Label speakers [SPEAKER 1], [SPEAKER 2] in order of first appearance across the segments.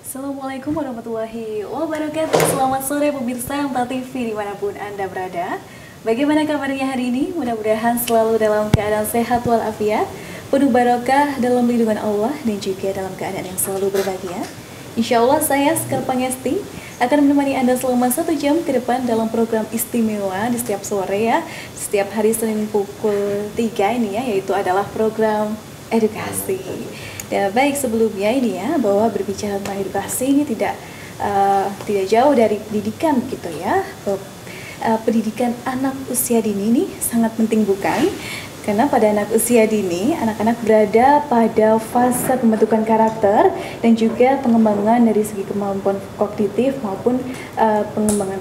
[SPEAKER 1] Assalamualaikum warahmatullahi wabarakatuh. Selamat sore pemirsa MTA TV dimanapun Anda berada. Bagaimana kabarnya hari ini? Mudah-mudahan selalu dalam keadaan sehat walafiat, penuh barokah dalam lindungan Allah dan juga dalam keadaan yang selalu berbahagia. Insya Allah saya Sekar Pangesti akan menemani Anda selama 1 jam ke depan dalam program istimewa di setiap sore ya, setiap hari Senin pukul 3 ini ya, yaitu adalah program edukasi. Ya, baik sebelumnya ini ya, bahwa berbicara tentang edukasi ini tidak jauh dari pendidikan gitu ya. Pendidikan anak usia dini ini sangat penting bukan? Karena pada anak usia dini, anak-anak berada pada fase pembentukan karakter dan juga pengembangan dari segi kemampuan kognitif maupun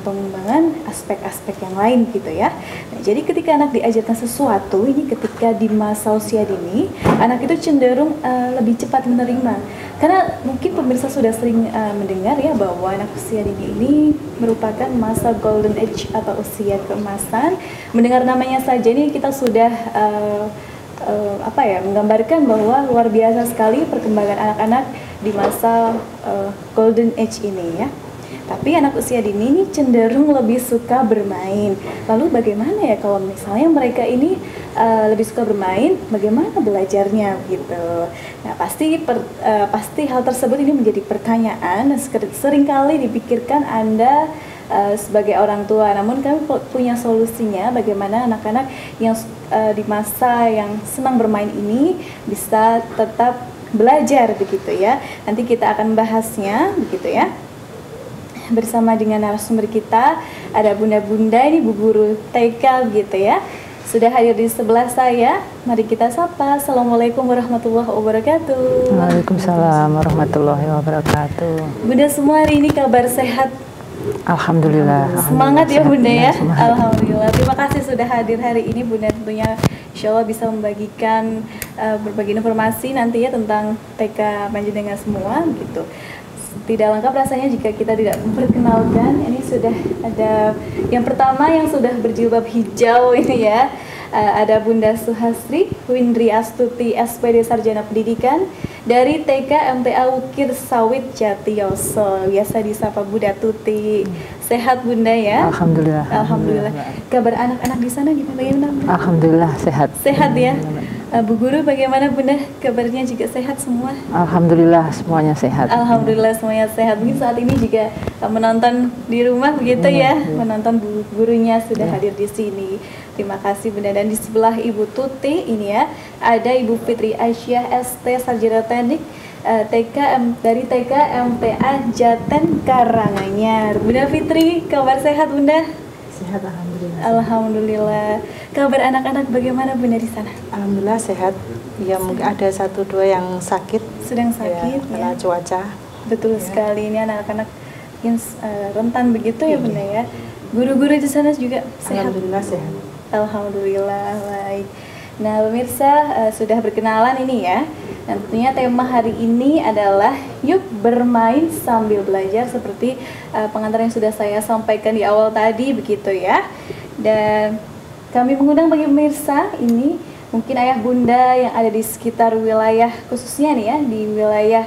[SPEAKER 1] pengembangan aspek-aspek yang lain gitu ya. Nah, jadi ketika anak diajarkan sesuatu, ini ketika di masa usia dini, anak itu cenderung lebih cepat menerima. Karena mungkin pemirsa sudah sering mendengar ya bahwa anak usia dini ini merupakan masa golden age atau usia keemasan. Mendengar namanya saja ini kita sudah menggambarkan bahwa luar biasa sekali perkembangan anak-anak di masa golden age ini ya. Tapi anak usia dini ini cenderung lebih suka bermain. Lalu bagaimana ya kalau misalnya mereka ini lebih suka bermain, bagaimana belajarnya gitu? Nah pasti hal tersebut ini menjadi pertanyaan dan seringkali dipikirkan Anda sebagai orang tua. Namun kami punya solusinya bagaimana anak-anak yang di masa yang senang bermain ini bisa tetap belajar begitu ya. Nanti kita akan bahasnya begitu ya. Bersama dengan narasumber kita ada bunda-bunda ini Bu Guru TK gitu ya. Sudah hadir di sebelah saya. Mari kita sapa. Assalamualaikum warahmatullahi wabarakatuh.
[SPEAKER 2] Waalaikumsalam warahmatullahi wabarakatuh.
[SPEAKER 1] Bunda semua hari ini kabar sehat?
[SPEAKER 2] Alhamdulillah.
[SPEAKER 1] Semangat ya Bunda ya.
[SPEAKER 2] Semangat.
[SPEAKER 1] Alhamdulillah. Terima kasih sudah hadir hari ini Bunda, tentunya Insya Allah bisa membagikan berbagi informasi nanti ya tentang TK Panjenengan semua gitu. Tidak lengkap rasanya jika kita tidak memperkenalkan. Ini sudah ada yang pertama yang sudah berjilbab hijau ini ya. Ada Bunda Suhasri Windri Astuti SPD Sarjana Pendidikan dari TK MTA Wukir Sawit Jatiyoso, biasa disapa Bunda Tuti. Sehat Bunda ya?
[SPEAKER 2] Alhamdulillah.
[SPEAKER 1] Alhamdulillah. Kabar anak-anak di sana gimana?
[SPEAKER 2] Alhamdulillah sehat.
[SPEAKER 1] Sehat ya. Bu Guru bagaimana Bunda? Kabarnya juga sehat semua?
[SPEAKER 2] Alhamdulillah semuanya sehat.
[SPEAKER 1] Alhamdulillah semuanya sehat. Mungkin saat ini juga menonton di rumah begitu ya, menonton Bu Gurunya sudah hadir di sini. Terima kasih Bunda. Dan di sebelah Ibu Tuti ini ya, ada Ibu Fitri Aisyah ST Sarjana Teknik dari TK MTA Jaten Karanganyar. Bunda Fitri, kabar sehat Bunda?
[SPEAKER 3] Sehat alhamdulillah.
[SPEAKER 1] Alhamdulillah. Kabar anak-anak bagaimana Bunda di sana?
[SPEAKER 3] Alhamdulillah sehat. Ya mungkin ada 1-2 yang sakit.
[SPEAKER 1] Sedang sakit ya,
[SPEAKER 3] karena cuaca.
[SPEAKER 1] Betul sekali, ini anak-anak yang rentan begitu ya Bunda ya. Guru-guru di sana juga sehat.
[SPEAKER 3] Alhamdulillah sehat.
[SPEAKER 1] Alhamdulillah baik. Nah pemirsa sudah berkenalan ini ya. Dan tentunya tema hari ini adalah yuk bermain sambil belajar seperti pengantar yang sudah saya sampaikan di awal tadi begitu ya. Dan kami mengundang bagi pemirsa ini mungkin ayah bunda yang ada di sekitar wilayah khususnya nih ya di wilayah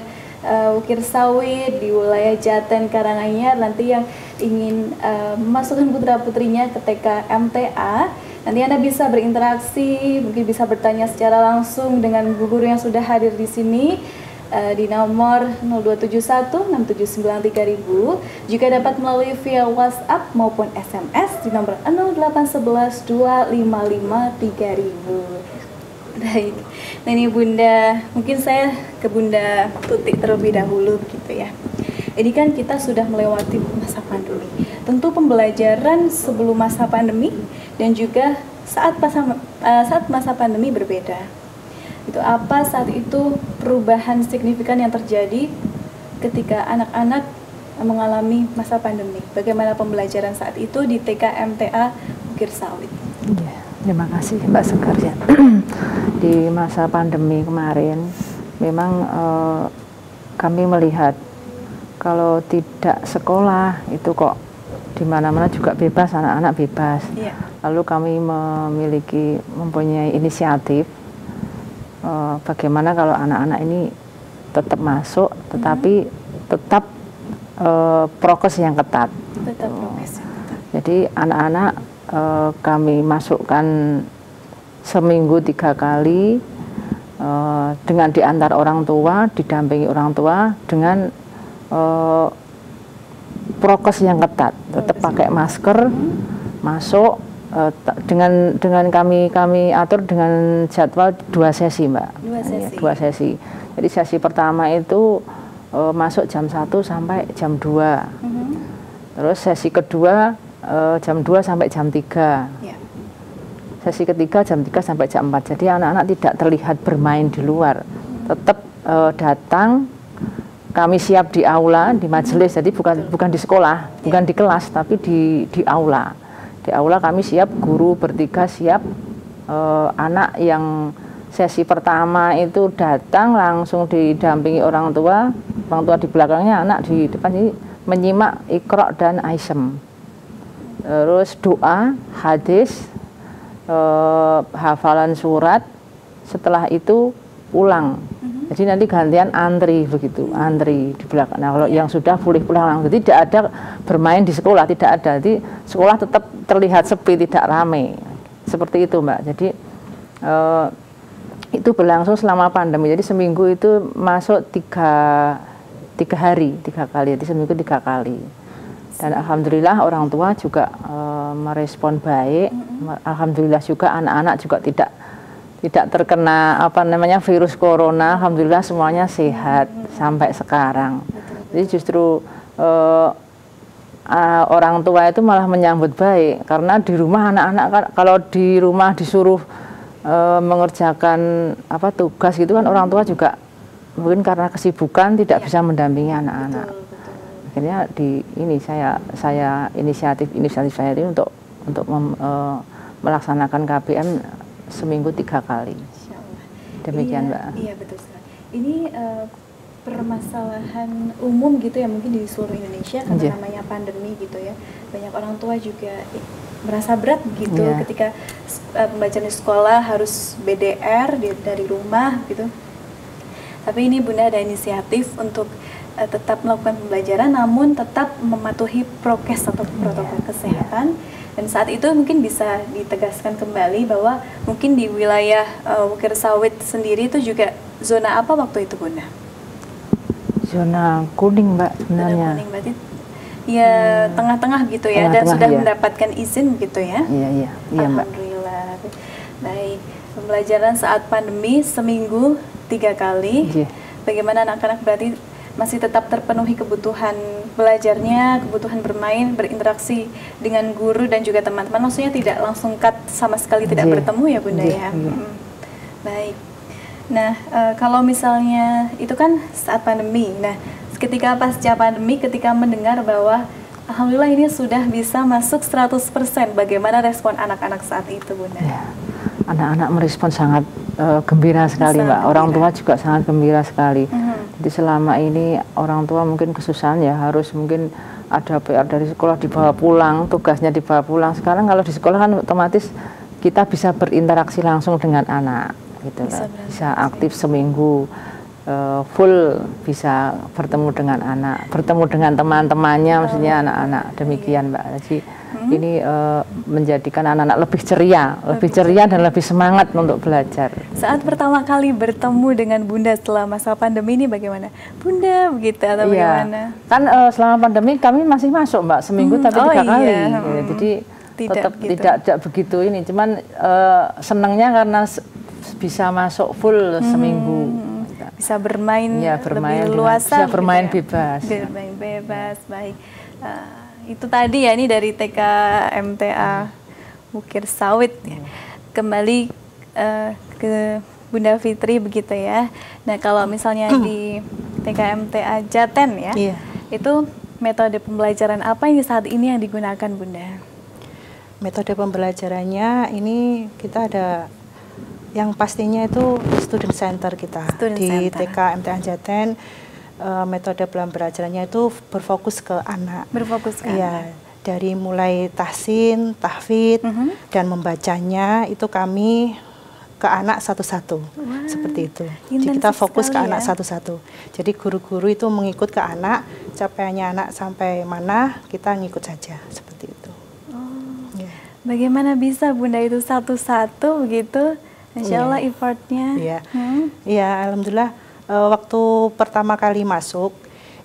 [SPEAKER 1] Wukir Sawit, di wilayah Jaten Karanganyar, nanti yang ingin memasukkan putra-putrinya ke TK MTA. Nanti Anda bisa berinteraksi, mungkin bisa bertanya secara langsung dengan guru yang sudah hadir di sini di nomor 02716793.000. Juga dapat melalui via WhatsApp maupun SMS di nomor 08112553.000. Baik, nah ini Bunda, mungkin saya ke Bunda Tuti terlebih dahulu gitu ya. Ini kan kita sudah melewati masa pandemi. Tentu pembelajaran sebelum masa pandemi dan juga saat masa pandemi berbeda. Itu apa saat itu perubahan signifikan yang terjadi ketika anak-anak mengalami masa pandemi? Bagaimana pembelajaran saat itu di TK MTA Wukir Sawit?
[SPEAKER 2] Ya, terima kasih Mbak Sekar ya. Di masa pandemi kemarin memang kami melihat kalau tidak sekolah itu kok di mana-mana juga bebas, anak-anak bebas. Yeah. Lalu kami mempunyai inisiatif bagaimana kalau anak-anak ini tetap masuk, tetapi tetap prokes yang ketat.
[SPEAKER 1] Tetap prokes yang ketat.
[SPEAKER 2] Jadi anak-anak kami masukkan seminggu 3 kali dengan diantar orang tua, didampingi orang tua dengan prokes yang ketat, tetap pakai masker, masuk dengan kami atur dengan jadwal 2 sesi, Mbak.
[SPEAKER 1] 2 sesi.
[SPEAKER 2] Ya, 2 sesi. Jadi sesi pertama itu masuk jam 1 sampai jam 2. Terus sesi kedua jam 2 sampai jam 3.
[SPEAKER 1] Ya.
[SPEAKER 2] Sesi ketiga jam 3 sampai jam 4. Jadi anak-anak tidak terlihat bermain di luar. Tetap datang, kami siap di aula, di majelis. Jadi bukan di sekolah, bukan di kelas, tapi di aula. Di aula kami siap, guru bertiga siap, anak yang sesi pertama itu datang langsung didampingi orang tua di belakangnya, anak di depan ini menyimak Iqra dan Aisem. Terus doa, hadis, hafalan surat, setelah itu pulang. Jadi nanti gantian antri begitu, antri di belakang. Nah, kalau yang sudah boleh pulang langsung. Jadi tidak ada bermain di sekolah, tidak ada. Jadi sekolah tetap terlihat sepi, tidak ramai. Seperti itu, Mbak. Jadi itu berlangsung selama pandemi. Jadi seminggu itu masuk 3 hari, 3 kali. Jadi seminggu 3 kali. Dan alhamdulillah orang tua juga merespon baik. Alhamdulillah juga anak-anak juga tidak terkena virus corona. Alhamdulillah semuanya sehat sampai sekarang. Jadi justru orang tua itu malah menyambut baik, karena di rumah anak-anak kalau di rumah disuruh mengerjakan tugas gitu kan, orang tua juga mungkin karena kesibukan tidak bisa mendampingi anak-anak. Akhirnya saya inisiatif saya ini untuk melaksanakan KBM seminggu 3 kali. Demikian, Mbak.
[SPEAKER 1] Iya, betul sekali. Ini permasalahan umum gitu ya, mungkin di seluruh Indonesia karena namanya pandemi gitu ya. Banyak orang tua juga merasa berat gitu ketika pembelajaran di sekolah harus BDR dari rumah gitu. Tapi ini Bunda ada inisiatif untuk tetap melakukan pembelajaran namun tetap mematuhi prokes atau protokol kesehatan. Dan saat itu mungkin bisa ditegaskan kembali bahwa mungkin di wilayah Bukir Sawit sendiri itu juga zona apa waktu itu, Bunda?
[SPEAKER 2] Zona kuning, Mbak, sebenarnya.
[SPEAKER 1] Zona kuning, berarti ya tengah-tengah gitu ya, dan sudah mendapatkan izin gitu ya?
[SPEAKER 2] Iya, Mbak.
[SPEAKER 1] Alhamdulillah. Baik, pembelajaran saat pandemi seminggu 3 kali. Bagaimana anak-anak berarti masih tetap terpenuhi kebutuhan belajarnya, kebutuhan bermain, berinteraksi dengan guru dan juga teman-teman. Maksudnya tidak langsung cut sama sekali, tidak bertemu ya, Bunda ya. Baik. Nah, kalau misalnya itu kan saat pandemi. Nah, ketika pasca pandemi, ketika mendengar bahwa alhamdulillah ini sudah bisa masuk 100%, bagaimana respon anak-anak saat itu, Bunda?
[SPEAKER 2] Ya, anak-anak merespon sangat gembira sekali, Mbak. Orang tua juga sangat gembira sekali. Jadi selama ini orang tua mungkin kesusahan ya, harus mungkin ada PR dari sekolah dibawa pulang, tugasnya dibawa pulang. Sekarang kalau di sekolah kan otomatis kita bisa berinteraksi langsung dengan anak, gitu kan. Bisa aktif seminggu full, bisa bertemu dengan anak, bertemu dengan teman-temannya, maksudnya anak-anak. Demikian, Mbak. Jadi ini menjadikan anak-anak lebih ceria dan lebih semangat untuk belajar.
[SPEAKER 1] Saat pertama kali bertemu dengan Bunda setelah masa pandemi ini bagaimana? Bunda begitu atau bagaimana?
[SPEAKER 2] Kan selama pandemi kami masih masuk, Mbak, seminggu tapi 3 kali. Jadi tetap gitu. tidak begitu ini. Cuman senangnya karena bisa masuk full seminggu.
[SPEAKER 1] Bisa bermain, lebih luasa,
[SPEAKER 2] bisa bermain bebas.
[SPEAKER 1] Bermain bebas, baik. Itu tadi ya, ini dari TK MTA Bukir Sawit ya. Kembali ke Bunda Fitri begitu ya. Nah, kalau misalnya di TK MTA Jaten ya, itu metode pembelajaran apa yang saat ini yang digunakan, Bunda?
[SPEAKER 3] Metode pembelajarannya ini kita ada yang pastinya itu student center kita. TK MTA Jaten. Metode pembelajarannya itu berfokus ke anak.
[SPEAKER 1] Berfokus ke anak.
[SPEAKER 3] Dari mulai tahsin, tahfidz, dan membacanya itu kami ke anak satu-satu, seperti itu. Jadi kita fokus ke anak satu-satu. Jadi guru-guru itu mengikut ke anak, capaiannya anak sampai mana kita ngikut saja, seperti itu.
[SPEAKER 1] Bagaimana bisa Bunda itu satu-satu begitu? Masya Allah effortnya.
[SPEAKER 3] Iya, alhamdulillah. Waktu pertama kali masuk,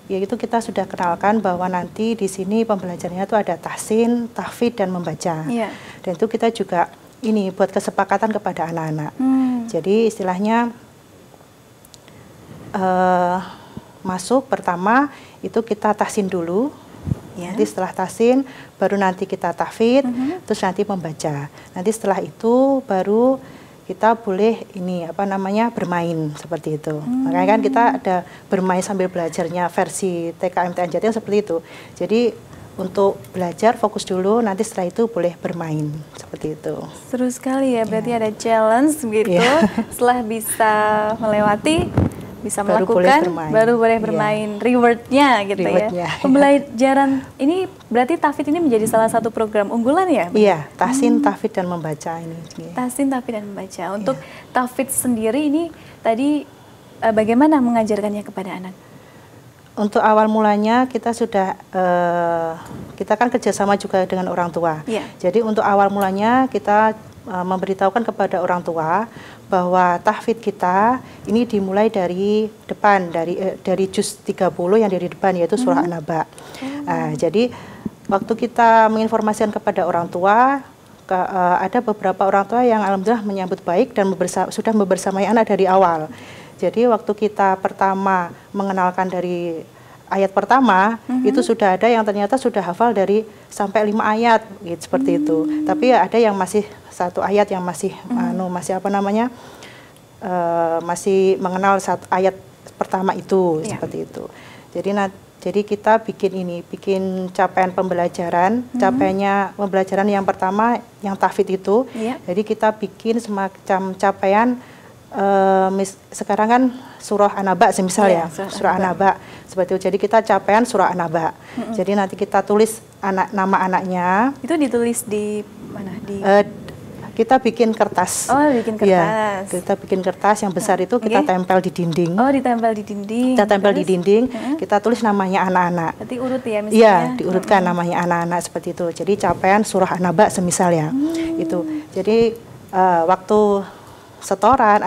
[SPEAKER 3] yaitu kita sudah kenalkan bahwa nanti di sini pembelajarannya itu ada tahsin, tahfidz, dan membaca. Dan itu kita juga ini buat kesepakatan kepada anak-anak. Jadi istilahnya masuk pertama itu kita tahsin dulu. Nanti setelah tahsin baru nanti kita tahfidz, terus nanti membaca. Nanti setelah itu baru kita boleh ini bermain seperti itu. Makanya kan kita ada bermain sambil belajarnya versi TK MTA Jaten seperti itu. Jadi untuk belajar fokus dulu, nanti setelah itu boleh bermain seperti itu.
[SPEAKER 1] Seru sekali ya, berarti ada challenge gitu. Setelah bisa melewati, bisa melakukan, baru boleh bermain. Rewardnya gitu ya. Pembelajaran ini berarti tahfidz ini menjadi salah satu program unggulan ya?
[SPEAKER 3] Iya, tahsin, tahfidz, dan membaca ini.
[SPEAKER 1] Tahsin, tahfidz, dan membaca. Untuk tahfidz sendiri ini tadi bagaimana mengajarkannya kepada anak?
[SPEAKER 3] Untuk awal mulanya kita sudah kita kan kerjasama juga dengan orang tua. Jadi untuk awal mulanya kita memberitahukan kepada orang tua bahwa tahfidz kita ini dimulai dari depan, dari juz 30 yang dari depan, yaitu surah An-Naba. Jadi waktu kita menginformasikan kepada orang tua, ada beberapa orang tua yang alhamdulillah menyambut baik dan sudah membersamai anak dari awal. Jadi waktu kita pertama mengenalkan dari ayat pertama, itu sudah ada yang ternyata sudah hafal dari sampai 5 ayat gitu, seperti itu. Tapi ada yang masih 1 ayat yang masih masih mengenal ayat pertama itu, seperti itu. Jadi kita bikin capaian pembelajaran, capaiannya pembelajaran yang pertama yang tahfidz itu. Jadi kita bikin semacam capaian sekarang kan surah An-Naba semisal surah An-Naba seperti itu. Jadi kita capaian surah An-Naba. Jadi nanti kita tulis nama anaknya.
[SPEAKER 1] Itu ditulis di mana?
[SPEAKER 3] Kita bikin kertas.
[SPEAKER 1] Oh, bikin kertas.
[SPEAKER 3] Kita bikin kertas yang besar itu kita tempel di dinding.
[SPEAKER 1] Oh, ditempel di dinding.
[SPEAKER 3] Kita tempel di dinding. Kita tulis namanya anak-anak.
[SPEAKER 1] Berarti urut ya misalnya.
[SPEAKER 3] Iya, diurutkan namanya anak-anak seperti itu. Jadi capaian surah An-Naba semisal ya. Itu. Jadi waktu setoran,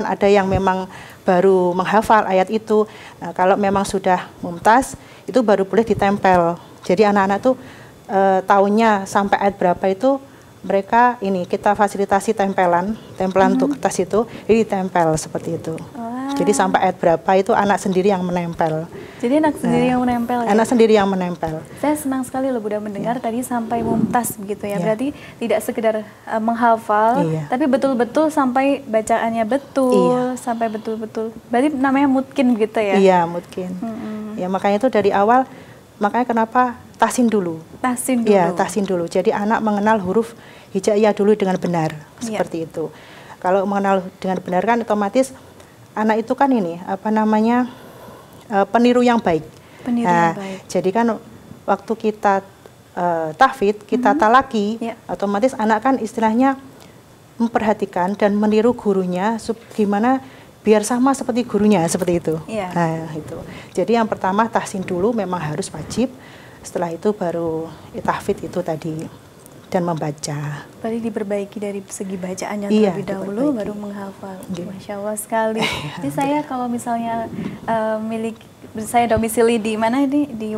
[SPEAKER 3] ada yang memang baru menghafal ayat itu. Nah, kalau memang sudah mumtaz, itu baru boleh ditempel. Jadi anak-anak tuh tahunnya sampai ayat berapa itu mereka kita fasilitasi tempelan untuk kertas itu, jadi ditempel seperti itu. Jadi sampai ayat berapa itu anak sendiri yang menempel.
[SPEAKER 1] Jadi anak sendiri yang menempel.
[SPEAKER 3] Anak sendiri yang menempel.
[SPEAKER 1] Saya senang sekali loh Bunda mendengar tadi sampai mumtaz begitu ya. Berarti tidak sekedar menghafal, tapi betul-betul sampai bacaannya betul, sampai betul-betul. Berarti namanya mutkin gitu ya?
[SPEAKER 3] Iya, mutkin. Ya makanya itu dari awal, makanya kenapa tahsin dulu.
[SPEAKER 1] Tahsin dulu.
[SPEAKER 3] Iya, tahsin dulu. Jadi anak mengenal huruf hijaiyah dulu dengan benar, seperti itu. Kalau mengenal dengan benar kan otomatis anak itu kan peniru yang baik.
[SPEAKER 1] Peniru yang baik.
[SPEAKER 3] Jadi kan waktu kita tahfidz, kita talaki, otomatis anak kan istilahnya memperhatikan dan meniru gurunya gimana biar sama seperti gurunya, seperti itu. Nah, itu. Jadi yang pertama tahsin dulu memang harus wajib. Setelah itu baru tahfidz itu tadi dan membaca.
[SPEAKER 1] Berarti diperbaiki dari segi bacaannya terlebih dahulu, baru menghafal. Masya Allah sekali. Jadi saya kalau misalnya saya domisili di mana ini di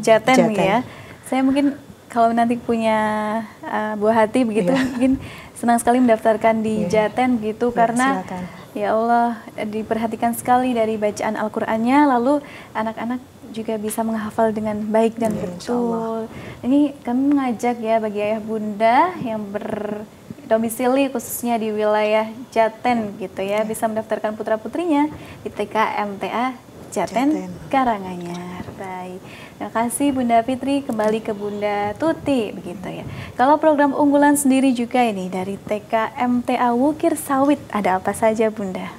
[SPEAKER 1] Jaten ya. Saya mungkin kalau nanti punya buah hati begitu, mungkin senang sekali mendaftarkan di Jaten gitu karena
[SPEAKER 3] silakan.
[SPEAKER 1] Ya Allah diperhatikan sekali dari bacaan Al-Qur'annya, lalu anak-anak juga bisa menghafal dengan baik dan betul. Ini kami mengajak ya bagi ayah bunda yang berdomisili khususnya di wilayah Jaten gitu ya, bisa mendaftarkan putra-putrinya di TK MTA Jaten Karanganyar. Baik. Terima kasih Bunda Fitri, kembali ke Bunda Tuti begitu ya. Kalau program unggulan sendiri juga ini dari TK MTA Wukir Sawit, ada apa saja Bunda?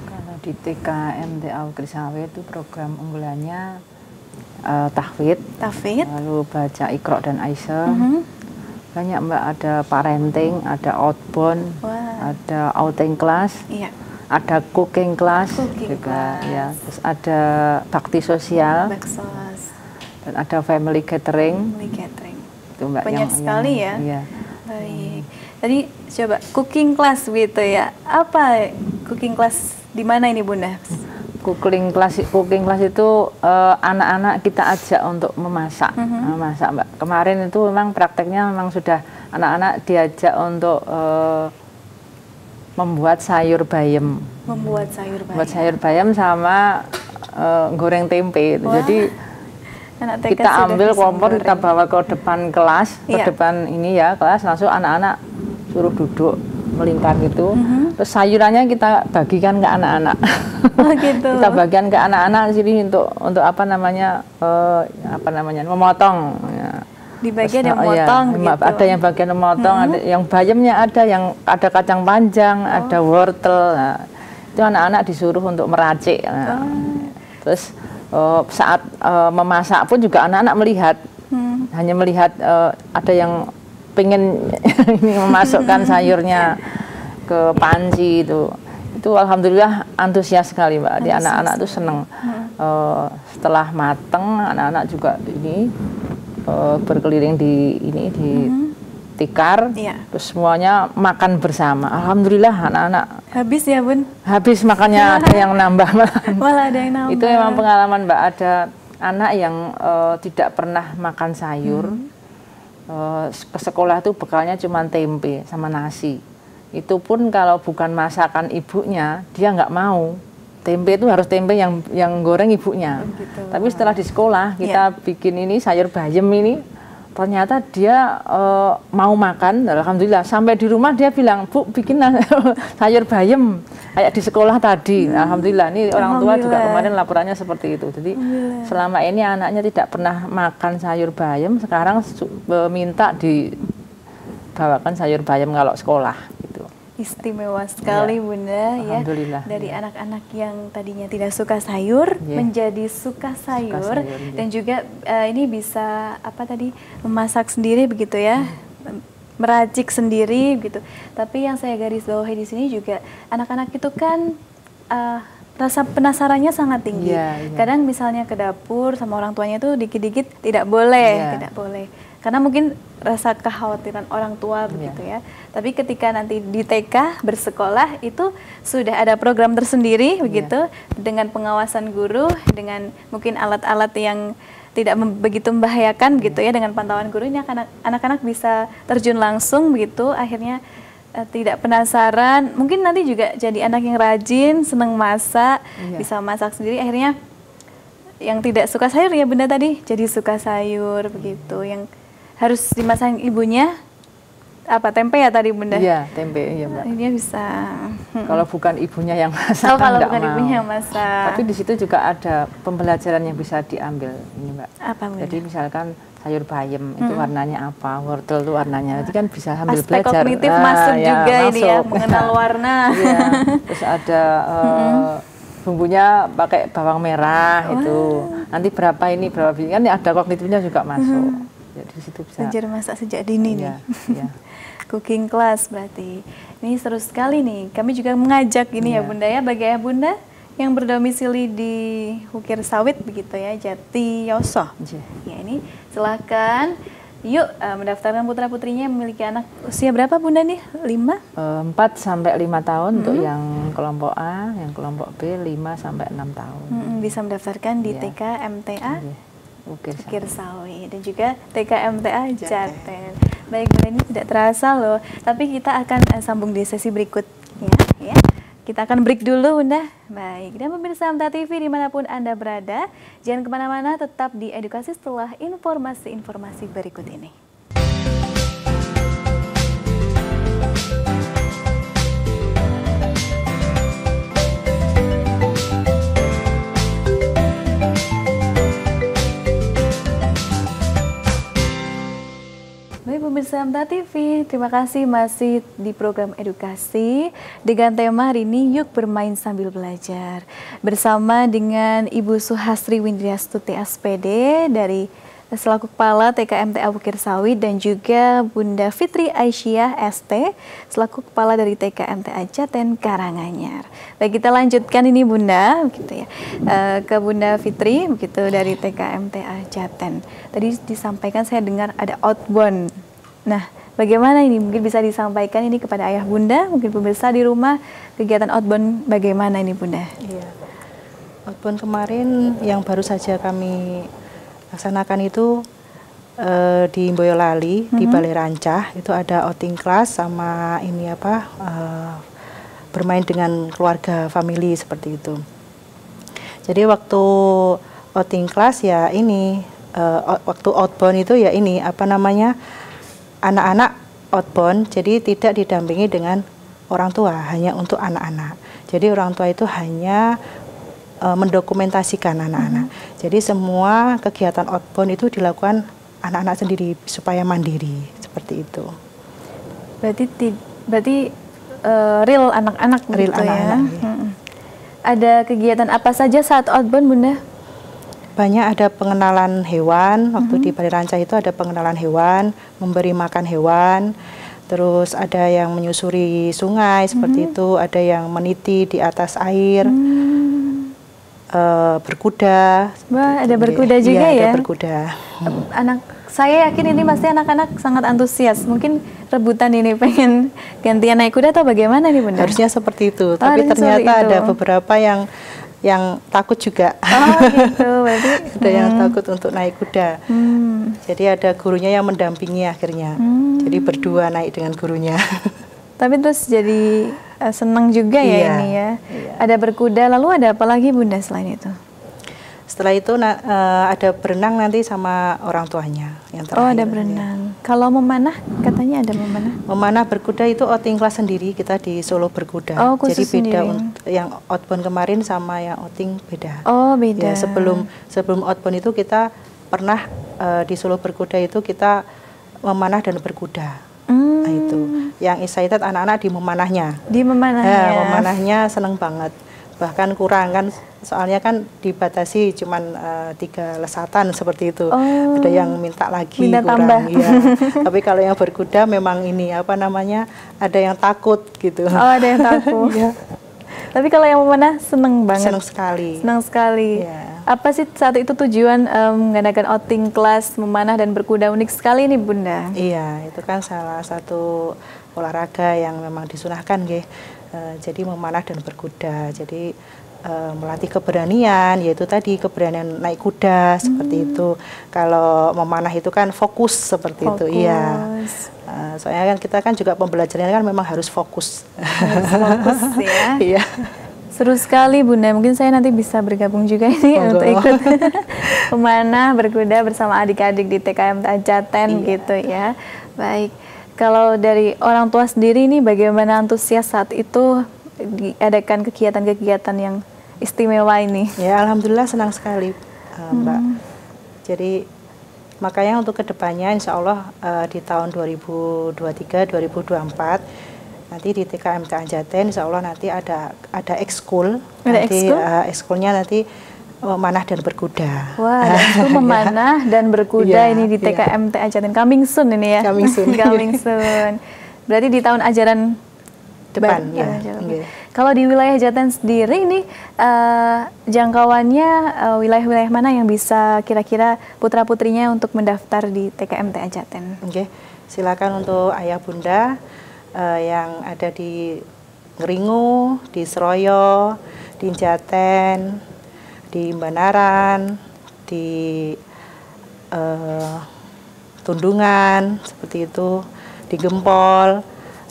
[SPEAKER 2] Kalau di TK MTA Wukir Sawit itu program unggulannya tahfidz, lalu baca Iqra dan Aisyah. Banyak Mbak, ada parenting, ada outbound, ada outing class, ada cooking class juga, ya. Terus ada bakti sosial, dan ada family catering. Itu Mbak,
[SPEAKER 1] banyak sekali ya.
[SPEAKER 2] Iya.
[SPEAKER 1] Baik. Tadi coba cooking class gitu ya. Apa cooking class di mana ini Bunda?
[SPEAKER 2] Cooking class itu anak-anak kita ajak untuk memasak, memasak Mbak. Kemarin itu memang prakteknya memang sudah anak-anak diajak untuk membuat sayur bayam. Membuat sayur bayam sama goreng tempe. Wah. Jadi kita ambil kompor, kita bawa ke depan kelas, ke depan ini ya kelas, langsung anak-anak suruh duduk melingkar gitu. Terus sayurannya kita bagikan ke anak-anak. Oh, gitu. Kita bagikan ke anak-anak sini untuk apa namanya memotong. Ya.
[SPEAKER 1] Di bagian yang memotong gitu.
[SPEAKER 2] Ada yang bagian memotong, ada yang bayamnya, yang ada kacang panjang, ada wortel. Nah, itu anak-anak disuruh untuk meracik. Nah. Terus saat memasak pun juga anak-anak melihat, hanya melihat ada yang pengen memasukkan sayurnya ke panci itu alhamdulillah antusias sekali Mbak. Di anak-anak tuh seneng. Setelah mateng, anak-anak juga ini berkeliling di tikar, terus semuanya makan bersama. Alhamdulillah anak-anak
[SPEAKER 1] habis ya Bun?
[SPEAKER 2] Habis makannya, ada yang nambah
[SPEAKER 1] malah ada yang nambah.
[SPEAKER 2] Itu memang pengalaman Mbak, ada anak yang tidak pernah makan sayur. Ke sekolah itu bekalnya cuma tempe sama nasi. Itu pun kalau bukan masakan ibunya, dia nggak mau. Tempe itu harus tempe yang goreng ibunya. Gitu. Tapi setelah di sekolah kita bikin ini sayur bayam ini, ternyata dia mau makan. Alhamdulillah. Sampai di rumah dia bilang, Bu, bikin sayur bayam kayak di sekolah tadi. Alhamdulillah. Ini orang tua juga kemarin laporannya seperti itu. Jadi selama ini anaknya tidak pernah makan sayur bayam, sekarang minta dibawakan sayur bayam kalau sekolah. Gitu.
[SPEAKER 1] Istimewa sekali Bunda ya, dari anak-anak yang tadinya tidak suka sayur menjadi suka sayur, dan juga ini bisa memasak sendiri begitu ya, meracik sendiri gitu. Tapi yang saya garis bawahi di sini juga anak-anak itu kan rasa penasarannya sangat tinggi. Kadang misalnya ke dapur sama orang tuanya itu dikit-dikit tidak boleh, karena mungkin rasa kekhawatiran orang tua begitu ya. Tapi ketika nanti di TK bersekolah itu sudah ada program tersendiri begitu, dengan pengawasan guru, dengan mungkin alat-alat yang tidak begitu membahayakan begitu ya, dengan pantauan gurunya, anak-anak bisa terjun langsung begitu, akhirnya tidak penasaran, mungkin nanti juga jadi anak yang rajin, senang masak, bisa masak sendiri, akhirnya yang tidak suka sayur ya Bunda tadi jadi suka sayur begitu. Yang harus dimasak ibunya tempe ya tadi Bunda? Iya,
[SPEAKER 2] tempe, iya Mbak.
[SPEAKER 1] Dia bisa.
[SPEAKER 2] Kalau bukan ibunya yang masak,
[SPEAKER 1] kalau bukan ibunya yang masak.
[SPEAKER 2] Tapi di situ juga ada pembelajaran yang bisa diambil ini Mbak.
[SPEAKER 1] Apa Bunda?
[SPEAKER 2] Jadi misalkan sayur bayam itu warnanya apa, wortel itu warnanya, itu kan bisa ambil
[SPEAKER 1] aspek
[SPEAKER 2] belajar.
[SPEAKER 1] Kognitif masuk juga ini ya, mengenal warna.
[SPEAKER 2] Terus ada bumbunya pakai bawang merah itu. Nanti berapa ini, kan ada kognitifnya juga masuk. Jadi di situ bisa
[SPEAKER 1] belajar masak sejak dini nih. Cooking class berarti. Ini seru sekali nih. Kami juga mengajak ini ya Bunda ya, bagi ayah Bunda yang berdomisili di Ukir Sawit begitu ya, Jati Yoso. Ya, ini silakan yuk mendaftarkan putra-putrinya yang memiliki anak usia berapa Bunda nih?
[SPEAKER 2] 4 sampai 5 tahun untuk yang kelompok A, yang kelompok B 5 sampai 6 tahun.
[SPEAKER 1] Bisa mendaftarkan di TK MTA Ukir Sawit dan juga TK MTA Jaten. Baik Bunda, ini tidak terasa loh, tapi kita akan sambung di sesi berikutnya ya. Kita akan break dulu Bunda. Baik, dan pemirsa MTA TV dimanapun Anda berada, jangan kemana-mana, tetap di edukasi setelah informasi-informasi berikut ini. Baik pemirsa MTA TV, terima kasih masih di program edukasi dengan tema hari ini Yuk Bermain Sambil Belajar, bersama dengan Ibu Suhastri Windriastuti SPD dari selaku Kepala TK MTA Bukir Sawi, dan juga Bunda Fitri Aisyah ST selaku Kepala dari TK MTA Jaten Karanganyar. Baik, kita lanjutkan ini Bunda, begitu ya, ke Bunda Fitri begitu dari TK MTA Jaten. Tadi disampaikan saya dengar ada outbound. Nah, bagaimana ini? Mungkin bisa disampaikan ini kepada ayah bunda, mungkin pemirsa di rumah, kegiatan outbound bagaimana ini Bunda? Iya.
[SPEAKER 3] Outbound kemarin yang baru saja kami laksanakan itu di Boyolali, di Balai Rancah, itu ada outing class sama ini apa, bermain dengan keluarga, family seperti itu. Jadi waktu outing class ya ini, waktu outbound itu ya ini apa namanya, anak-anak outbound, jadi tidak didampingi dengan orang tua, hanya untuk anak-anak. Jadi orang tua itu hanya mendokumentasikan anak-anak. Jadi semua kegiatan outbound itu dilakukan anak-anak sendiri supaya mandiri, seperti itu.
[SPEAKER 1] Berarti real anak-anak
[SPEAKER 3] real
[SPEAKER 1] gitu
[SPEAKER 3] anak-anak,
[SPEAKER 1] ya. Ada kegiatan apa saja saat outbound Bunda?
[SPEAKER 3] Banyak, ada pengenalan hewan, waktu di Balai Rancah itu ada pengenalan hewan, memberi makan hewan, terus ada yang menyusuri sungai seperti itu, ada yang meniti di atas air, berkuda.
[SPEAKER 1] Wah, ada berkuda juga ya?
[SPEAKER 3] Ada berkuda.
[SPEAKER 1] Saya yakin ini pasti anak-anak sangat antusias, mungkin rebutan ini pengen gantian naik kuda atau bagaimana nih Bunda?
[SPEAKER 3] Harusnya seperti itu, tapi ternyata ada beberapa yang takut juga.
[SPEAKER 1] Oh gitu, berarti
[SPEAKER 3] ada yang takut untuk naik kuda. Jadi ada gurunya yang mendampingi akhirnya. Jadi berdua naik dengan gurunya.
[SPEAKER 1] Tapi terus jadi senang juga ya ini ya. Iya. Ada berkuda, lalu ada apa lagi Bunda selain itu? Setelah itu
[SPEAKER 3] ada berenang nanti sama orang tuanya yang terakhir.
[SPEAKER 1] Oh, ada berenang. Ya. Kalau memanah, katanya ada memanah.
[SPEAKER 3] Memanah berkuda itu outing kelas sendiri, kita di Solo berkuda.
[SPEAKER 1] Oh, khusus
[SPEAKER 3] jadi beda
[SPEAKER 1] sendiri.
[SPEAKER 3] Yang outbound kemarin sama yang outing beda.
[SPEAKER 1] Oh, beda.
[SPEAKER 3] Ya, sebelum outbound itu kita pernah di Solo berkuda itu kita memanah dan berkuda. Nah, itu yang excited anak-anak di memanahnya.
[SPEAKER 1] Di memanahnya.
[SPEAKER 3] Ya, memanahnya seneng banget. Bahkan kurang kan, soalnya kan dibatasi cuman 3 lesatan seperti itu. Oh, ada yang minta lagi,
[SPEAKER 1] minta
[SPEAKER 3] kurang.
[SPEAKER 1] Tambah.
[SPEAKER 3] Ya. Tapi kalau yang berkuda memang ini apa namanya, ada yang takut gitu.
[SPEAKER 1] Oh, ada yang takut. Ya. Tapi kalau yang memanah seneng banget.
[SPEAKER 3] Seneng sekali.
[SPEAKER 1] Seneng sekali.
[SPEAKER 3] Ya.
[SPEAKER 1] Apa sih saat itu tujuan mengadakan outing kelas memanah dan berkuda? Unik sekali nih Bunda.
[SPEAKER 3] Iya, itu kan salah satu olahraga yang memang disunahkan nggih. Jadi memanah dan berkuda. Jadi melatih keberanian, yaitu tadi keberanian naik kuda seperti itu. Kalau memanah itu kan fokus seperti itu. Iya. Soalnya kan kita kan juga pembelajarannya kan memang harus fokus.
[SPEAKER 1] Harus fokus ya.
[SPEAKER 3] Iya.
[SPEAKER 1] Seru sekali Bunda, mungkin saya nanti bisa bergabung juga ini untuk ikut memanah berkuda bersama adik-adik di TK MTA Jaten gitu ya. Baik, kalau dari orang tua sendiri ini bagaimana antusias saat itu diadakan kegiatan-kegiatan yang istimewa ini? Ya,
[SPEAKER 3] alhamdulillah senang sekali Mbak. Jadi makanya untuk kedepannya insya Allah di tahun 2023-2024 nanti di TK MTA Jaten insya Allah nanti ada ekskul. Nanti ekskulnya nanti memanah dan berkuda.
[SPEAKER 1] Wah, ada ekskul memanah dan berkuda ini di TK MTA Jaten. Coming soon ini ya?
[SPEAKER 3] Coming soon.
[SPEAKER 1] Coming soon. Berarti di tahun ajaran
[SPEAKER 3] depan.
[SPEAKER 1] Kalau di wilayah Jaten sendiri ini jangkauannya wilayah-wilayah mana yang bisa kira-kira putra-putrinya untuk mendaftar di TK MTA Jaten?
[SPEAKER 3] Silakan untuk ayah bunda yang ada di Ngeringu, di Seroyo, di Jaten, di Banaran, di Tundungan, seperti itu, di Gempol,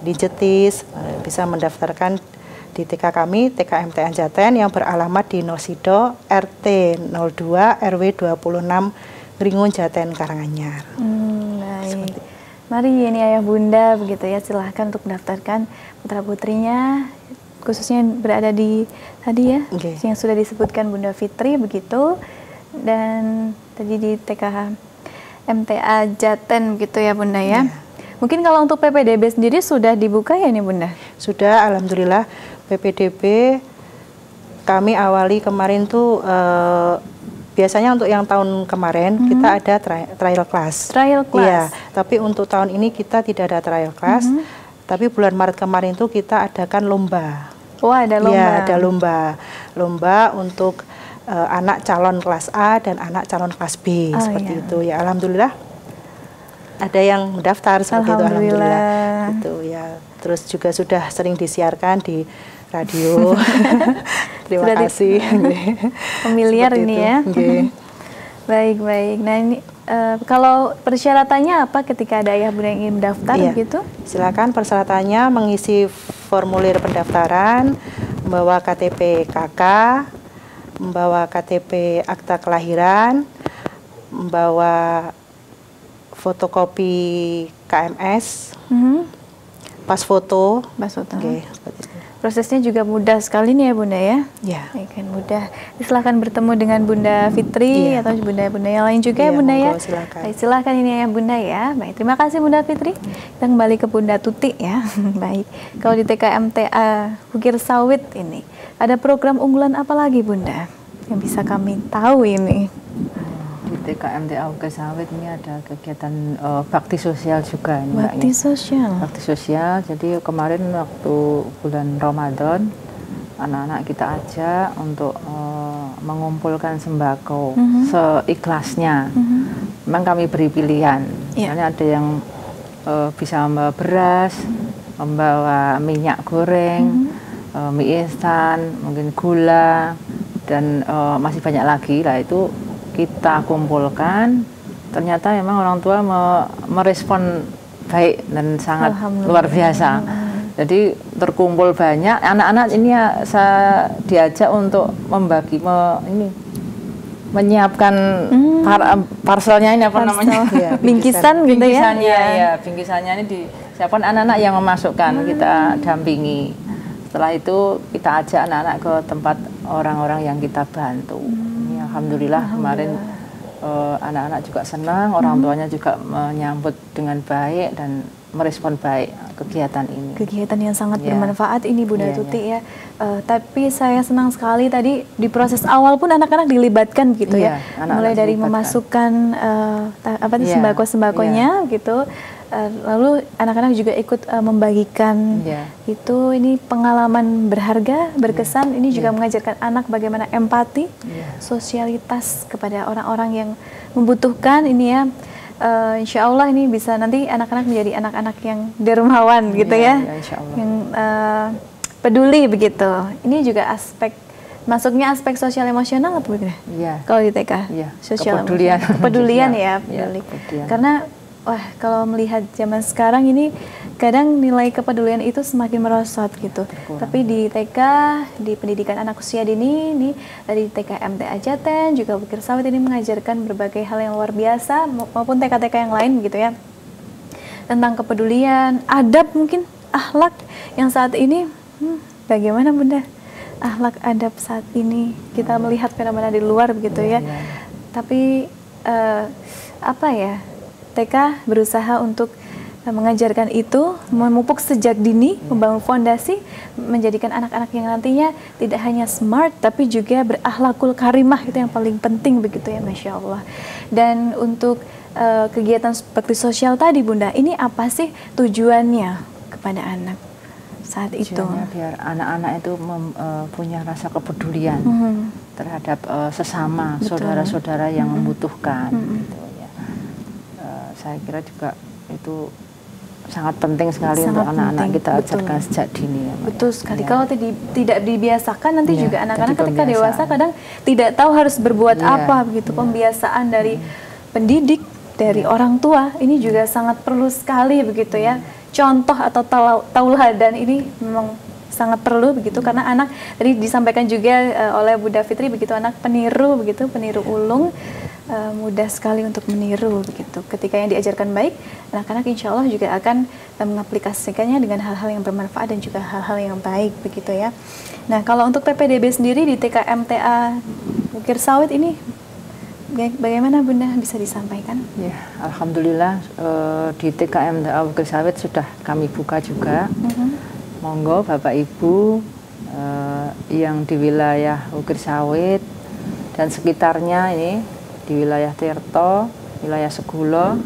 [SPEAKER 3] di Jetis, bisa mendaftarkan di TK kami, TK MTA Jaten yang beralamat di Nosido RT 02 RW 26 Ngeringu Jaten Karanganyar.
[SPEAKER 1] Baik. Mari ini ayah bunda begitu ya, silahkan untuk mendaftarkan putra putrinya, khususnya yang berada di tadi ya, yang sudah disebutkan Bunda Fitri begitu, dan tadi di TK MTA Jaten begitu ya Bunda ya. Mungkin kalau untuk PPDB sendiri sudah dibuka ya nih Bunda?
[SPEAKER 3] Sudah, alhamdulillah. PPDB kami awali kemarin tuh biasanya untuk yang tahun kemarin kita ada trial class.
[SPEAKER 1] Trial class.
[SPEAKER 3] Iya, tapi untuk tahun ini kita tidak ada trial class. Tapi bulan Maret kemarin itu kita adakan lomba.
[SPEAKER 1] Oh, ada lomba.
[SPEAKER 3] Iya, ada lomba. Lomba untuk anak calon kelas A dan anak calon kelas B seperti itu. Ya, alhamdulillah ada yang mendaftar seperti itu, alhamdulillah. Itu ya. Terus juga sudah sering disiarkan di radio. Terima kasih.
[SPEAKER 1] Familiar ini ya. Baik. Nah ini kalau persyaratannya apa ketika ada ayah bunda yang ingin mendaftar gitu?
[SPEAKER 3] Silakan persyaratannya mengisi formulir pendaftaran, membawa KTP KK, membawa KTP akta kelahiran, membawa fotokopi KMS, pas foto.
[SPEAKER 1] Okay, prosesnya juga mudah sekali nih ya Bunda ya.
[SPEAKER 3] Iya.
[SPEAKER 1] Kan mudah. Silahkan bertemu dengan Bunda Fitri atau bunda-bunda yang lain juga ya Bunda ya.
[SPEAKER 3] Silakan.
[SPEAKER 1] Baik, silakan ini ya Bunda ya. Baik, terima kasih Bunda Fitri. Kita kembali ke Bunda Tuti ya. Baik. Kalau di TKMTA Bukir Sawit ini ada program unggulan apa lagi Bunda yang bisa kami tahu ini?
[SPEAKER 2] Di TKMTA Bukir Sawit ini ada kegiatan bakti sosial juga ini,
[SPEAKER 1] bakti sosial.
[SPEAKER 2] Bakti sosial. Jadi kemarin waktu bulan Ramadan anak-anak kita ajak untuk mengumpulkan sembako seikhlasnya. Memang kami beri pilihan. Misalnya ada yang bisa membawa beras, membawa minyak goreng, mie instan, mungkin gula, dan masih banyak lagi lah. Itu kita kumpulkan, ternyata memang orang tua merespon baik dan sangat luar biasa. Jadi terkumpul banyak anak-anak ini ya, saya diajak untuk membagi menyiapkan parcelnya ini apa namanya?
[SPEAKER 1] Bingkisan gitu ya?
[SPEAKER 2] Ya, bingkisannya ini disiapkan anak-anak yang memasukkan, kita dampingi. Setelah itu kita ajak anak-anak ke tempat orang-orang yang kita bantu. Alhamdulillah kemarin anak-anak juga senang, orang tuanya juga menyambut dengan baik dan merespon baik kegiatan ini.
[SPEAKER 1] Kegiatan yang sangat bermanfaat ini Bunda Tuti ya. Tapi saya senang sekali tadi di proses awal pun anak-anak dilibatkan gitu ya. Mulai dari memasukkan sembako-sembakonya gitu. Lalu anak-anak juga ikut membagikan itu. Ini pengalaman berharga, berkesan. Ini juga mengajarkan anak bagaimana empati, sosialitas kepada orang-orang yang membutuhkan ini ya. Insya Allah ini bisa nanti anak-anak menjadi anak-anak yang dermawan gitu ya, yang peduli begitu. Ini juga masuknya aspek sosial emosional apa begitu? Kalau di TK, sosial kepedulian ya, peduli. Karena kalau melihat zaman sekarang ini kadang nilai kepedulian itu semakin merosot gitu. Tapi di TK, di pendidikan anak usia dini ini dari TKMTA Jaten juga Bukir Sawit ini mengajarkan berbagai hal yang luar biasa maupun TK-TK yang lain gitu ya. Tentang kepedulian, adab mungkin, akhlak yang saat ini bagaimana Bunda? Akhlak adab saat ini kita melihat fenomena di luar begitu ya. Tapi TK berusaha untuk mengajarkan itu, memupuk sejak dini, membangun fondasi, menjadikan anak-anak yang nantinya tidak hanya smart, tapi juga berakhlakul karimah, itu yang paling penting begitu ya, Masya Allah. Dan untuk kegiatan bakti sosial tadi Bunda, ini apa sih tujuannya kepada anak saat itu?
[SPEAKER 2] Biar anak-anak itu punya rasa kepedulian terhadap sesama, saudara-saudara yang membutuhkan. Gitu. Saya kira juga itu sangat penting sekali untuk anak-anak kita ajarkan sejak dini.
[SPEAKER 1] Betul sekali. Kalau tidak dibiasakan nanti juga anak-anak ketika dewasa kadang tidak tahu harus berbuat apa begitu. Pembiasaan dari pendidik, dari orang tua ini juga sangat perlu sekali begitu ya. Contoh atau tauladan ini memang sangat perlu begitu karena anak tadi disampaikan juga oleh Bunda Fitri begitu, anak peniru begitu, peniru ulung. Mudah sekali untuk meniru begitu. Ketika yang diajarkan baik, anak-anak insya Allah juga akan mengaplikasikannya dengan hal-hal yang bermanfaat dan juga hal-hal yang baik begitu ya. Nah, kalau untuk PPDB sendiri di TKMTA Bukir Sawit ini bagaimana Bunda bisa disampaikan?
[SPEAKER 2] Ya, alhamdulillah di TKMTA Bukir Sawit sudah kami buka juga. Monggo Bapak Ibu yang di wilayah Bukir Sawit dan sekitarnya ini di wilayah Tirto, wilayah Segulo,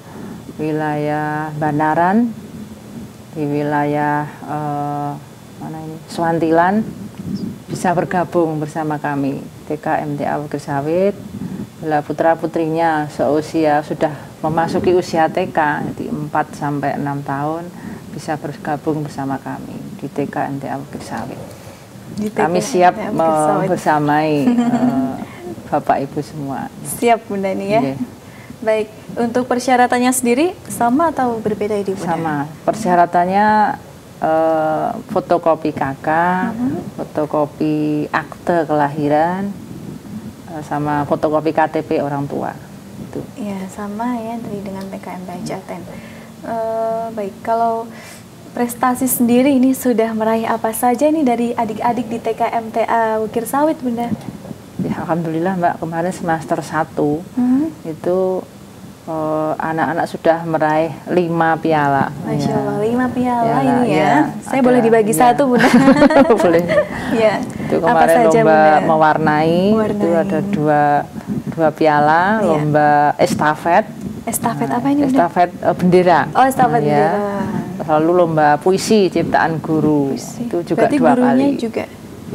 [SPEAKER 2] wilayah Banaran, di wilayah mana ini Swantilan bisa bergabung bersama kami TK MTA Wukir Sawit. Bila putra-putrinya seusia sudah memasuki usia TK, jadi 4 sampai 6 tahun bisa bergabung bersama kami di TK MTA Wukir Sawit. Kami siap bersamai Bapak Ibu semua.
[SPEAKER 1] Siap Bunda nih ya. Yeah. Baik, untuk persyaratannya sendiri sama atau berbeda ini Bunda?
[SPEAKER 2] Sama, persyaratannya fotokopi KK, fotokopi akte kelahiran, sama fotokopi KTP orang tua. Itu.
[SPEAKER 1] Ya, sama ya dari dengan TK MTA Jaten. Baik, kalau prestasi sendiri ini sudah meraih apa saja ini dari adik-adik di TK MTA Wukir Sawit Bunda?
[SPEAKER 2] Ya, alhamdulillah Mbak, kemarin semester 1 itu anak-anak sudah meraih 5 piala.
[SPEAKER 1] Masya Allah, 5 piala ini ya.
[SPEAKER 2] Ya.
[SPEAKER 1] Saya boleh dibagi satu Bunda?
[SPEAKER 2] Boleh.
[SPEAKER 1] Ya.
[SPEAKER 2] Itu kemarin saja, lomba Bunda? Mewarnai, itu ada dua piala, ya. Lomba estafet.
[SPEAKER 1] Estafet apa ini Bunda?
[SPEAKER 2] Estafet bendera.
[SPEAKER 1] Oh, estafet bendera.
[SPEAKER 2] Lalu lomba puisi ciptaan guru. Puisi. Itu juga
[SPEAKER 1] berarti
[SPEAKER 2] 2 kali.
[SPEAKER 1] Juga.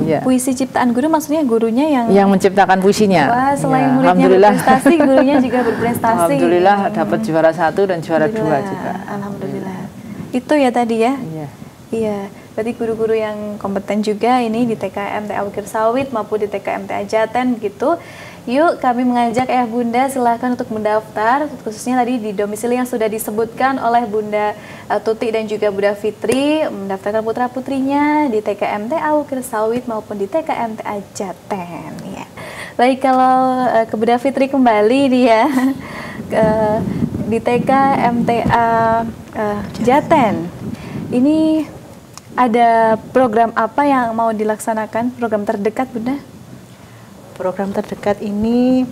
[SPEAKER 2] Ya.
[SPEAKER 1] Puisi ciptaan guru maksudnya gurunya yang
[SPEAKER 2] menciptakan puisinya.
[SPEAKER 1] Wah, selain muridnya berprestasi, gurunya juga berprestasi.
[SPEAKER 2] Alhamdulillah dapat juara 1 dan juara 2 juga.
[SPEAKER 1] Alhamdulillah. Itu ya tadi ya.
[SPEAKER 2] Iya.
[SPEAKER 1] Iya. Berarti guru-guru yang kompeten juga ini di TK MTA Wukir Sawit maupun di TK MTA Jaten begitu. Yuk kami mengajak Ayah Bunda silahkan untuk mendaftar, khususnya tadi di domisili yang sudah disebutkan oleh Bunda Tuti dan juga Bunda Fitri, mendaftarkan putra-putrinya di TK MTA Wukir Sawit maupun di TK MTA Jaten. Ya. Baik, kalau ke Bunda Fitri kembali dia di TK MTA Jaten, ini ada program apa yang mau dilaksanakan, program terdekat Bunda?
[SPEAKER 3] Program terdekat ini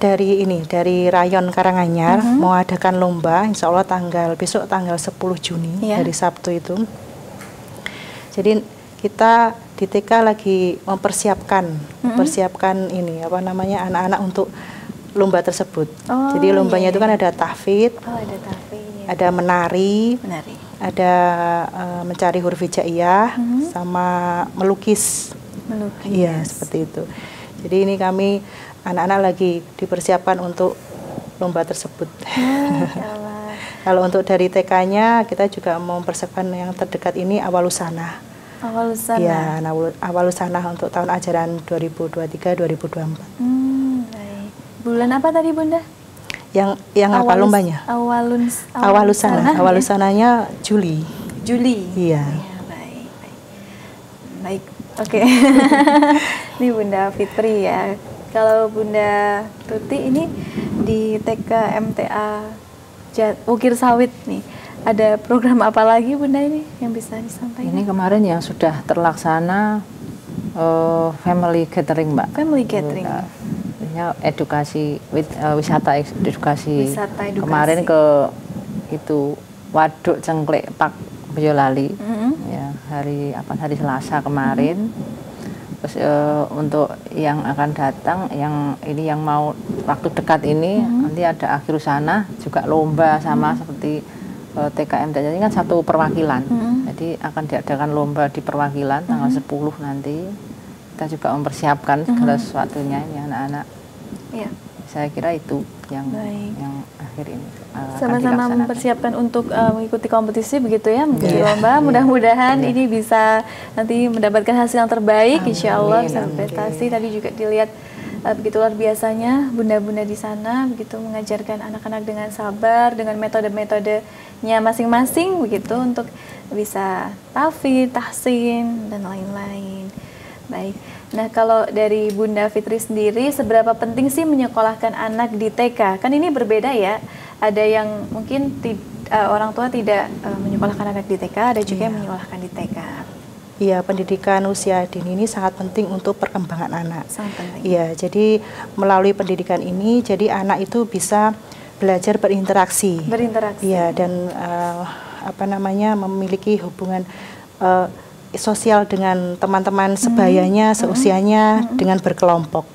[SPEAKER 3] dari Rayon Karanganyar mau adakan lomba, insya Allah besok tanggal 10 Juni hari Sabtu itu. Jadi kita di TK lagi mempersiapkan ini apa namanya anak-anak untuk lomba tersebut. Jadi lombanya itu kan ada tahfidz, ada menari, ada mencari huruf hijaiyah, sama melukis. Iya, seperti itu. Jadi ini kami anak-anak lagi dipersiapkan untuk lomba tersebut. Kalau untuk dari TK-nya kita juga mempersiapkan yang terdekat ini Awalusana.
[SPEAKER 1] Awalusana.
[SPEAKER 3] Ya, Awalusana untuk tahun ajaran 2023-2024.
[SPEAKER 1] Baik. Bulan apa tadi Bunda?
[SPEAKER 3] Yang apa lombanya? Awalusana. Awalusananya Juli. Iya.
[SPEAKER 1] Baik. Oke. Ini Bunda Fitri ya. Kalau Bunda Tuti ini di TK MTA Wukir Sawit nih, ada program apa lagi Bunda ini yang bisa disampaikan?
[SPEAKER 2] Ini kemarin yang sudah terlaksana family gathering Mbak.
[SPEAKER 1] Family gathering.
[SPEAKER 2] Edukasi wisata edukasi. Kemarin ke itu Waduk Cengklek Pak Boyolali. Ya, hari Selasa kemarin. Terus untuk yang akan datang, yang mau waktu dekat ini nanti ada akhir sana juga lomba sama seperti TK MTA. Ini kan satu perwakilan. Jadi akan diadakan lomba di perwakilan tanggal 10 nanti. Kita juga mempersiapkan segala sesuatunya ini anak-anak. Ya. Saya kira itu yang akhir ini
[SPEAKER 1] sama-sama mempersiapkan untuk mengikuti kompetisi begitu ya, mengikuti lomba. Mudah-mudahan ini bisa nanti mendapatkan hasil yang terbaik, insya Allah bisa berprestasi. Tadi juga dilihat begitu luar biasanya bunda-bunda di sana begitu mengajarkan anak-anak dengan sabar, dengan metode-metodenya masing-masing begitu untuk bisa tahfidz, tahsin dan lain-lain. Baik. Nah, kalau dari Bunda Fitri sendiri, seberapa penting sih menyekolahkan anak di TK? Kan ini berbeda ya. Ada yang mungkin orang tua tidak menyekolahkan anak di TK, ada juga yang menyekolahkan di TK.
[SPEAKER 3] Iya, pendidikan usia dini ini sangat penting untuk perkembangan anak.
[SPEAKER 1] Sangat penting.
[SPEAKER 3] Iya, jadi melalui pendidikan ini, jadi anak itu bisa belajar berinteraksi.
[SPEAKER 1] Berinteraksi.
[SPEAKER 3] Iya, dan memiliki hubungan sosial dengan teman-teman sebayanya, seusianya, dengan berkelompok.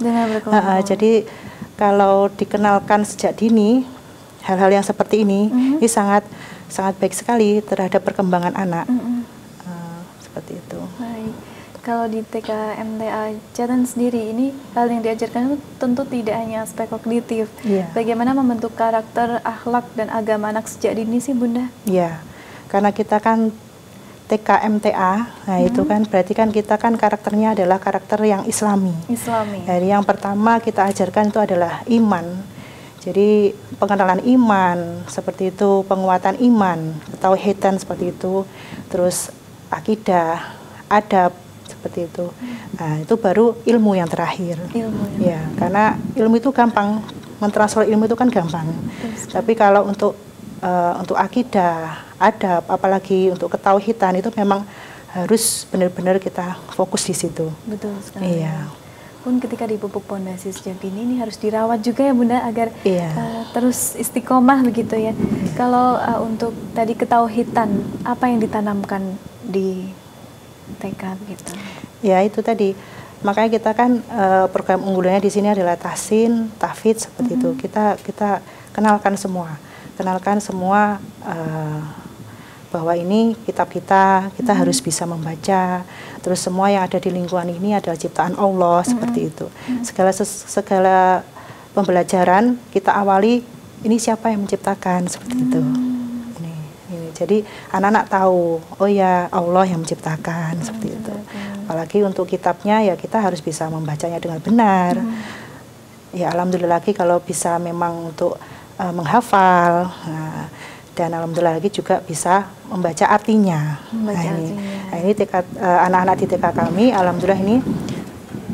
[SPEAKER 3] Jadi kalau dikenalkan sejak dini, hal-hal yang seperti ini sangat baik sekali terhadap perkembangan anak. Seperti itu.
[SPEAKER 1] Baik. Kalau di TK MTA Jatan sendiri ini hal yang diajarkan itu tentu tidak hanya aspek kognitif. Bagaimana membentuk karakter, akhlak dan agama anak sejak dini sih Bunda?
[SPEAKER 3] Iya. Karena kita kan TK MTA, nah itu kan berarti kan kita kan karakternya adalah karakter yang Islami. Jadi yang pertama kita ajarkan itu adalah iman. Jadi pengenalan iman seperti itu, penguatan iman, ketauhidan seperti itu, terus akidah, adab seperti itu. Nah, itu baru ilmu yang terakhir. Ya, karena ilmu itu gampang, mentransfer ilmu itu kan gampang. Tapi kalau untuk akidah, adab, apalagi untuk ketauhidan itu memang harus benar-benar kita fokus di situ.
[SPEAKER 1] Betul sekali.
[SPEAKER 3] Iya.
[SPEAKER 1] Pun ketika dipupuk pondasi sejak dini ini harus dirawat juga ya Bunda agar terus istiqomah begitu ya. Kalau untuk tadi ketauhidan, apa yang ditanamkan di TK begitu? Ya itu tadi, makanya kita kan program unggulannya di sini adalah tahsin, tahfidz seperti itu. Kita kenalkan semua bahwa ini kitab kita harus bisa membaca. Terus semua yang ada di lingkungan ini adalah ciptaan Allah seperti itu. Segala pembelajaran kita awali ini siapa yang menciptakan seperti itu. Jadi anak-anak tahu, oh ya Allah yang menciptakan seperti itu. Apalagi untuk kitabnya ya kita harus bisa membacanya dengan benar. Ya alhamdulillah lagi kalau bisa memang untuk menghafal. Dan alhamdulillah lagi juga bisa membaca artinya. Ini anak-anak di TK kami alhamdulillah ini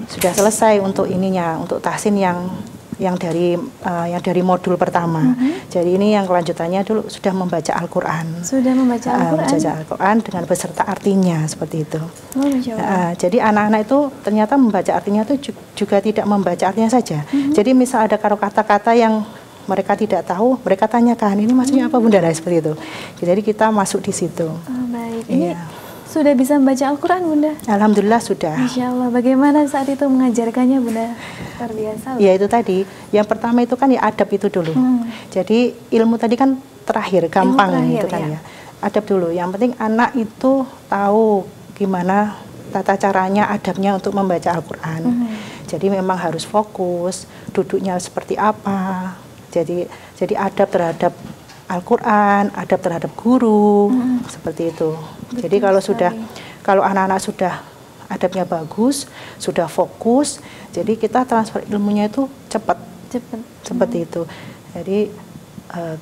[SPEAKER 1] sudah selesai untuk ininya, untuk tahsin yang dari modul pertama. Jadi ini yang kelanjutannya dulu sudah membaca Al-Qur'an. Sudah membaca Al-Qur'an. Membaca Al-Qur'an dengan beserta artinya seperti itu. Jadi anak-anak itu ternyata membaca artinya itu juga tidak membaca artinya saja. Jadi misal ada kata-kata yang mereka tidak tahu, mereka tanyakan ini maksudnya apa Bunda, seperti itu. Jadi kita masuk di situ. Baik. Ini sudah bisa membaca Al-Quran Bunda?
[SPEAKER 3] Alhamdulillah sudah.
[SPEAKER 1] Insya Allah. Bagaimana saat itu mengajarkannya Bunda? Luar biasa.
[SPEAKER 3] Ya itu tadi, yang pertama itu kan ya adab itu dulu. Jadi ilmu tadi kan terakhir, gampang itu kan ya. Adab dulu, yang penting anak itu tahu gimana tata caranya, adabnya untuk membaca Al-Quran. Jadi memang harus fokus, duduknya seperti apa. Jadi adab terhadap Al-Quran, adab terhadap guru, seperti itu. Betul. Jadi kalau anak-anak sudah adabnya bagus, sudah fokus, jadi kita transfer ilmunya itu cepat. Seperti itu. Jadi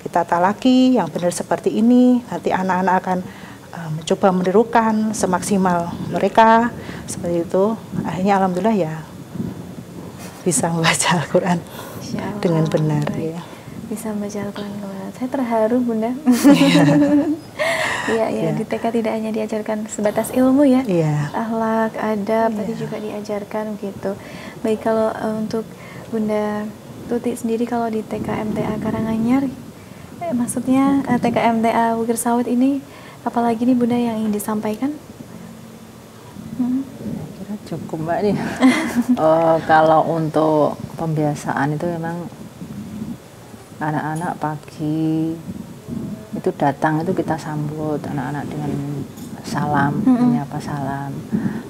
[SPEAKER 3] kita talaki yang benar seperti ini, nanti anak-anak akan mencoba menirukan semaksimal mereka, seperti itu. Akhirnya alhamdulillah ya bisa membaca Al-Quran dengan benar. Ya.
[SPEAKER 1] Bisa membaca Al-Quran dengan benar. Saya terharu Bunda. Iya, di TK tidak hanya diajarkan sebatas ilmu ya, akhlak, adab, tadi juga diajarkan gitu. Baik, kalau untuk Bunda Tuti sendiri kalau di TK MTA Karanganyar, maksudnya TK MTA Bukir Sawit ini, apalagi nih Bunda yang ingin disampaikan?
[SPEAKER 2] Cukup Mbak nih. Kalau untuk pembiasaan itu memang anak-anak pagi itu datang itu kita sambut anak-anak dengan salam, menyapa salam.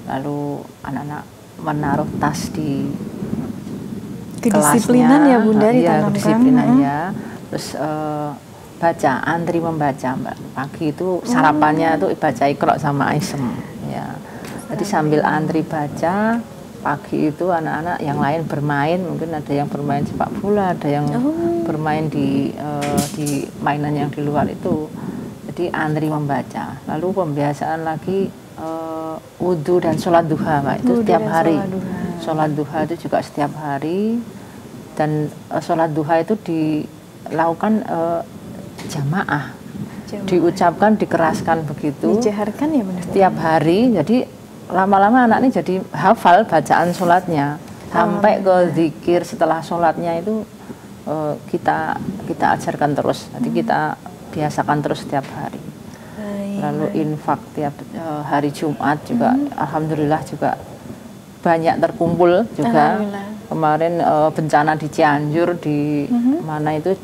[SPEAKER 2] Lalu anak-anak menaruh tas di
[SPEAKER 1] kedisiplinan
[SPEAKER 2] kelasnya,
[SPEAKER 1] ya Bunda ditanamkan.
[SPEAKER 2] Kedisiplinan ya. Terus baca, antri membaca Mbak. Pagi itu sarapannya itu baca Iqra sama Ism ya. Jadi sambil antri baca, pagi itu anak-anak yang lain bermain, mungkin ada yang bermain sepak bola, ada yang bermain di mainan yang di luar itu. Jadi antri membaca. Lalu pembiasaan lagi wudhu dan sholat duha, Mbak. Itu setiap hari. Sholat duha itu juga setiap hari. Dan sholat duha itu dilakukan jamaah. Diucapkan, dikeraskan begitu.
[SPEAKER 1] Dijaharkan ya benar.
[SPEAKER 2] Setiap hari. Jadi lama-lama anak ini jadi hafal bacaan sholatnya sampai ke zikir setelah sholatnya itu kita ajarkan terus. Jadi kita biasakan terus setiap hari. Lalu infak tiap hari Jumat juga alhamdulillah juga banyak terkumpul juga. Kemarin bencana di Cianjur di mana itu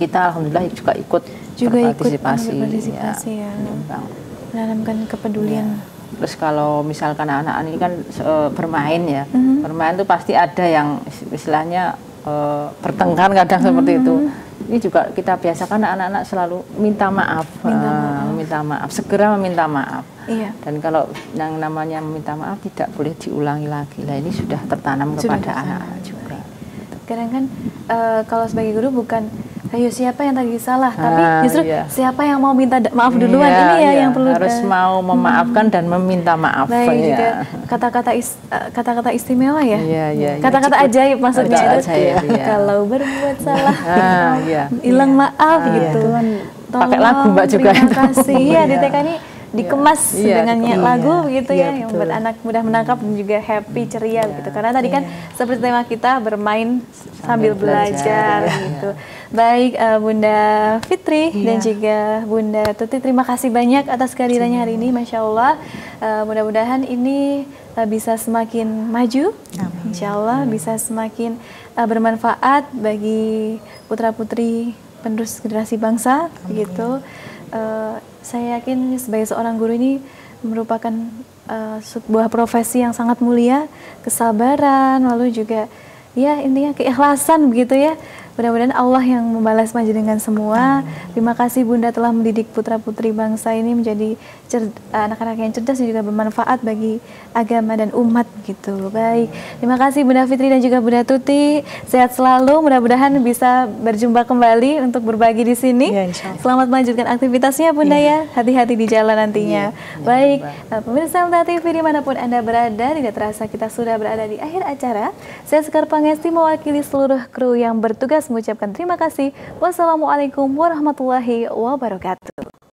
[SPEAKER 2] kita alhamdulillah juga ikut berpartisipasi
[SPEAKER 1] ya. Menanamkan kepedulian.
[SPEAKER 2] Terus kalau misalkan anak-anak ini kan bermain ya, bermain itu pasti ada yang istilahnya bertengkar kadang seperti itu. Ini juga kita biasakan anak-anak selalu minta maaf, segera meminta maaf.
[SPEAKER 1] Iya.
[SPEAKER 2] Dan kalau yang namanya meminta maaf tidak boleh diulangi lagi. Nah ini sudah tertanam kepada anak-anak juga.
[SPEAKER 1] Kadang kan kalau sebagai guru bukan ayo siapa yang tadi salah, tapi justru siapa yang mau minta maaf duluan, ini ya yang perlu
[SPEAKER 2] harus mau memaafkan dan meminta maaf.
[SPEAKER 1] Baik, juga kata-kata istimewa ya. Kata-kata ajaib maksudnya itu. Kalau berbuat salah, hilang maaf gitu.
[SPEAKER 2] Pakai lagu Mbak juga itu.
[SPEAKER 1] Terima kasih ya di TK ini dikemas dengan lagu begitu ya, yang buat anak mudah menangkap dan juga happy ceria gitu. Karena tadi kan seperti tema kita bermain sambil belajar gitu. Baik Bunda Fitri dan juga Bunda Tuti, terima kasih banyak atas kehadirannya hari ini, Masya Allah. Mudah-mudahan ini bisa semakin maju, Insya Allah bisa semakin bermanfaat bagi putra-putri penerus generasi bangsa gitu. Saya yakin sebagai seorang guru ini merupakan sebuah profesi yang sangat mulia, kesabaran, lalu juga ya intinya keikhlasan begitu ya. Mudah-mudahan Allah yang membalas panjenengan semua. Terima kasih Bunda telah mendidik putra-putri bangsa ini menjadi anak-anak yang cerdas dan juga bermanfaat bagi agama dan umat gitu. Baik, terima kasih Bunda Fitri dan juga Bunda Tuti. Sehat selalu, mudah-mudahan bisa berjumpa kembali untuk berbagi di sini. Selamat melanjutkan aktivitasnya Bunda ya. Hati-hati di jalan nantinya. Baik, pemirsa MTA TV dimanapun Anda berada, tidak terasa kita sudah berada di akhir acara. Saya Sekar Pangesti mewakili seluruh kru yang bertugas mengucapkan terima kasih. Wassalamualaikum warahmatullahi wabarakatuh.